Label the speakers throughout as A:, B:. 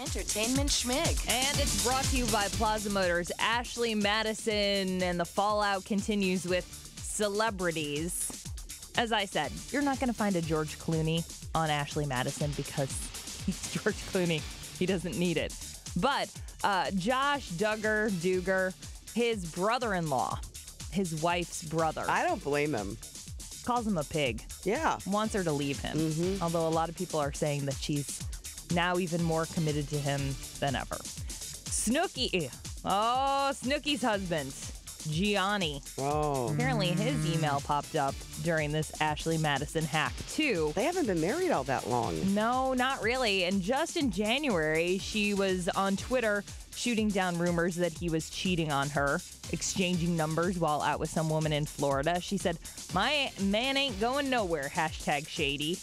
A: Entertainment Schmig.
B: And it's brought to you by Plaza Motors. Ashley Madison, and the fallout continues with celebrities. As I said, you're not going to find a George Clooney on Ashley Madison because he's George Clooney. He doesn't need it. But Josh Duggar, his brother-in-law, his wife's brother.
C: I don't blame him.
B: Calls him a pig.
C: Yeah.
B: Wants her to leave him. Mm-hmm. Although a lot of people are saying that she's now even more committed to him than ever. Snooki. Oh, Snooki's husband, Gianni.
C: Oh.
B: Apparently his email popped up during this Ashley Madison hack, too.
C: They haven't been married all that long.
B: No, not really. And just in January, she was on Twitter shooting down rumors that he was cheating on her, exchanging numbers while out with some woman in Florida. She said, "My man ain't going nowhere, #shady.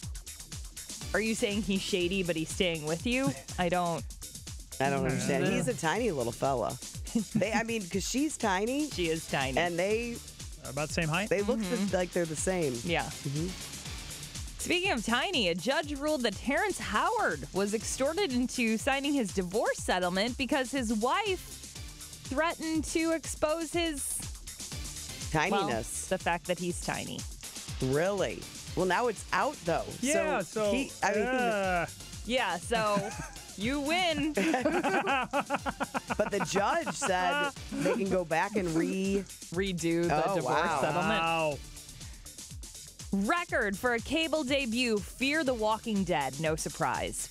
B: Are you saying he's shady, but he's staying with you? I don't
C: understand. He's a tiny little fella. Because she's tiny.
B: She is tiny.
C: And they
D: about the same height.
C: They look like they're the same.
B: Yeah. Mm-hmm. Speaking of tiny, a judge ruled that Terrence Howard was extorted into signing his divorce settlement because his wife threatened to expose his
C: tininess.
B: The fact that he's tiny.
C: Really? Well, now it's out, though.
D: Yeah,
C: so
B: you win.
C: But the judge said they can go back and
B: redo the divorce settlement.
D: Wow.
B: Record for a cable debut, Fear the Walking Dead. No surprise.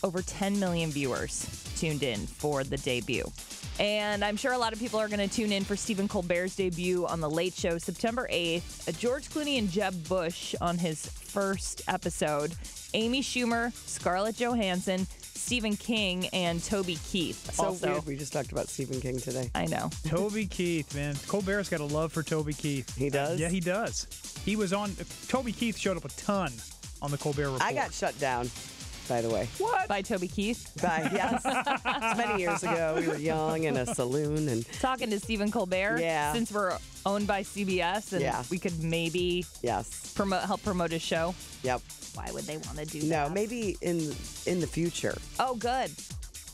B: Over 10 million viewers tuned in for the debut. And I'm sure a lot of people are going to tune in for Stephen Colbert's debut on The Late Show, September 8th. George Clooney and Jeb Bush on his first episode. Amy Schumer, Scarlett Johansson, Stephen King, and Toby Keith.
C: So weird. We just talked about Stephen King today.
B: I know.
D: Toby Keith, man. Colbert's got a love for Toby Keith.
C: He does?
D: Yeah, he does. He was on... Toby Keith showed up a ton on the Colbert Report.
C: I got shut down, by the way.
B: What? By Toby Keith?
C: Yes. It's many years ago. We were young in a saloon. And
B: talking to Stephen Colbert?
C: Yeah.
B: Since we're owned by CBS and we could maybe help promote his show?
C: Yep.
B: Why would they want to do that?
C: No, maybe in the future.
B: Oh, good.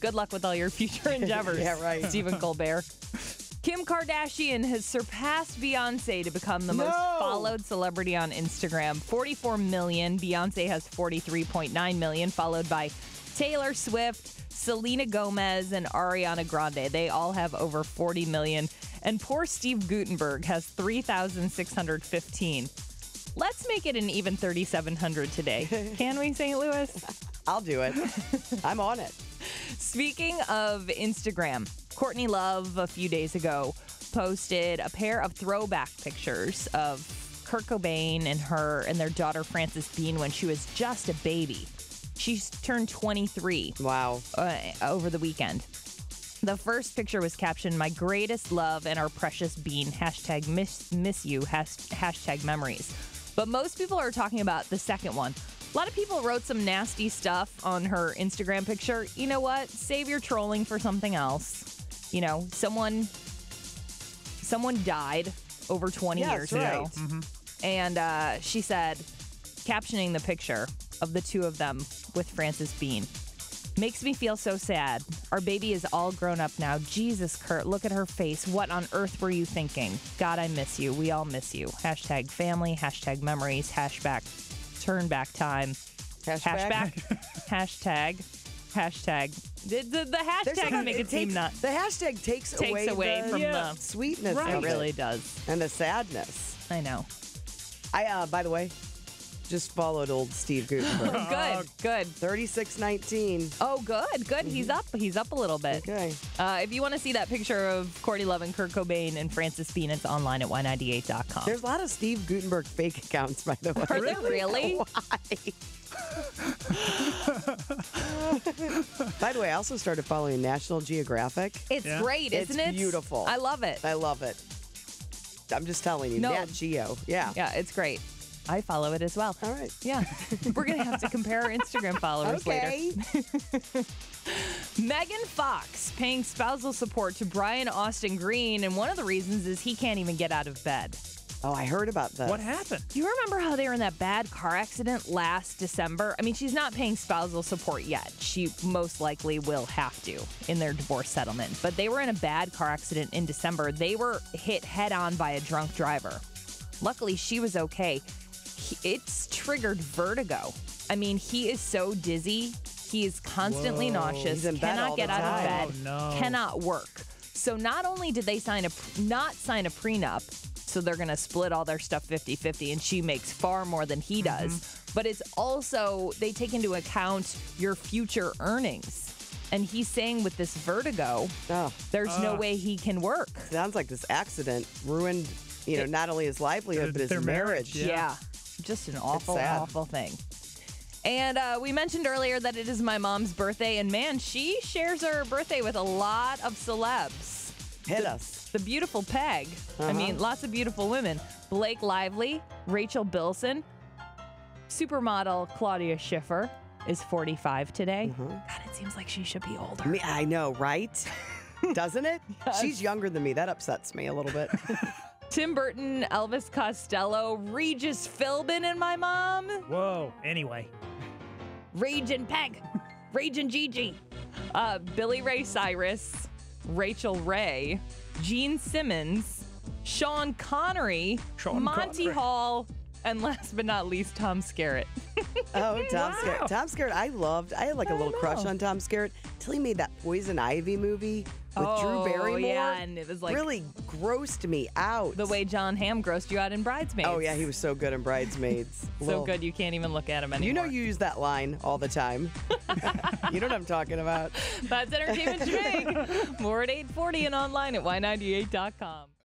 B: Good luck with all your future endeavors.
C: Yeah, right.
B: Stephen Colbert. Kim Kardashian has surpassed Beyonce to become the most followed celebrity on Instagram. 44 million. Beyonce has 43.9 million, followed by Taylor Swift, Selena Gomez, and Ariana Grande. They all have over 40 million. And poor Steve Guttenberg has 3,615. Let's make it an even 3,700 today. Can we, St. Louis?
C: I'll do it. I'm on it.
B: Speaking of Instagram, Courtney Love a few days ago posted a pair of throwback pictures of Kurt Cobain and their daughter Frances Bean when she was just a baby. She's turned 23.
C: Wow.
B: Over the weekend. The first picture was captioned, "My greatest love and our precious Bean, #miss you, #memories." But most people are talking about the second one. A lot of people wrote some nasty stuff on her Instagram picture. You know what? Save your trolling for something else. You know, someone died over 20 years ago. Mm-hmm. And she said, captioning the picture of the two of them with Frances Bean, "Makes me feel so sad. Our baby is all grown up now. Jesus, Kurt, look at her face. What on earth were you thinking? God, I miss you. We all miss you. #family, #memories, #turn back time.
C: Hashtag.
B: The hashtags make it seem nuts.
C: The hashtag takes away
B: from the
C: sweetness.
B: Right. It really does.
C: And the sadness.
B: I know.
C: I, by the way, just followed old Steve Guttenberg.
B: Good.
C: 3619.
B: Oh, good. Mm-hmm. He's up a little bit.
C: Okay.
B: If you want to see that picture of Courtney Love and Kurt Cobain and Frances Bean, it's online at y98.com.
C: There's a lot of Steve Guttenberg fake accounts, by the way.
B: Are there really?
C: Why? By the way, I also started following National Geographic.
B: It's great, isn't it?
C: It's beautiful.
B: I love it.
C: I love it. I'm just telling you, Nat Geo. Yeah.
B: Yeah, it's great. I follow it as well.
C: All right.
B: Yeah. We're going to have to compare our Instagram followers later. Megan Fox paying spousal support to Brian Austin Green, and one of the reasons is he can't even get out of bed.
C: Oh, I heard about that.
D: What happened?
B: Do you remember how they were in that bad car accident last December? I mean, she's not paying spousal support yet. She most likely will have to in their divorce settlement. But they were in a bad car accident in December. They were hit head on by a drunk driver. Luckily, she was okay. It's triggered vertigo. I mean, he is so dizzy. He is constantly nauseous,
C: He's in bed all
B: cannot get
C: the
B: out of
C: time.
B: bed,
D: Oh, no.
B: cannot work. So not only did they not sign a prenup, so they're going to split all their stuff 50-50, and she makes far more than he does, but it's also, they take into account your future earnings. And he's saying with this vertigo, there's no way he can work.
C: Sounds like this accident ruined, not only his livelihood, but his
D: their
C: marriage.
D: marriage,
B: Yeah. Just an awful,
C: sad.
B: awful thing. And we mentioned earlier that it is my mom's birthday, and man, she shares her birthday with a lot of celebs.
C: Hit us.
B: The beautiful Peg. I mean, lots of beautiful women. Blake Lively, Rachel Bilson, supermodel Claudia Schiffer is 45 today. God, it seems like she should be older.
C: I know, right? Doesn't it?
B: Yes.
C: She's younger than me. That upsets me a little bit.
B: Tim Burton, Elvis Costello, Regis Philbin, and my mom.
D: Whoa. Anyway.
B: Ragin' Peg, Ragin' Gigi, Billy Ray Cyrus, Rachel Ray, Gene Simmons, Sean Connery, Monty Hall, and last but not least, Tom Skerritt.
C: Oh, Tom Skerritt. Tom Skerritt, I had like a little crush
B: know.
C: on Tom Skerritt till he made that Poison Ivy movie with Drew Barrymore.
B: Yeah, and it was like
C: really grossed me out.
B: the way John Hamm grossed you out in Bridesmaids.
C: Oh, yeah, he was so good in Bridesmaids.
B: so good you can't even look at him anymore.
C: You know you use that line all the time. You know what I'm talking about.
B: That's Entertainment Schmig. More at 8:40 and online at y98.com.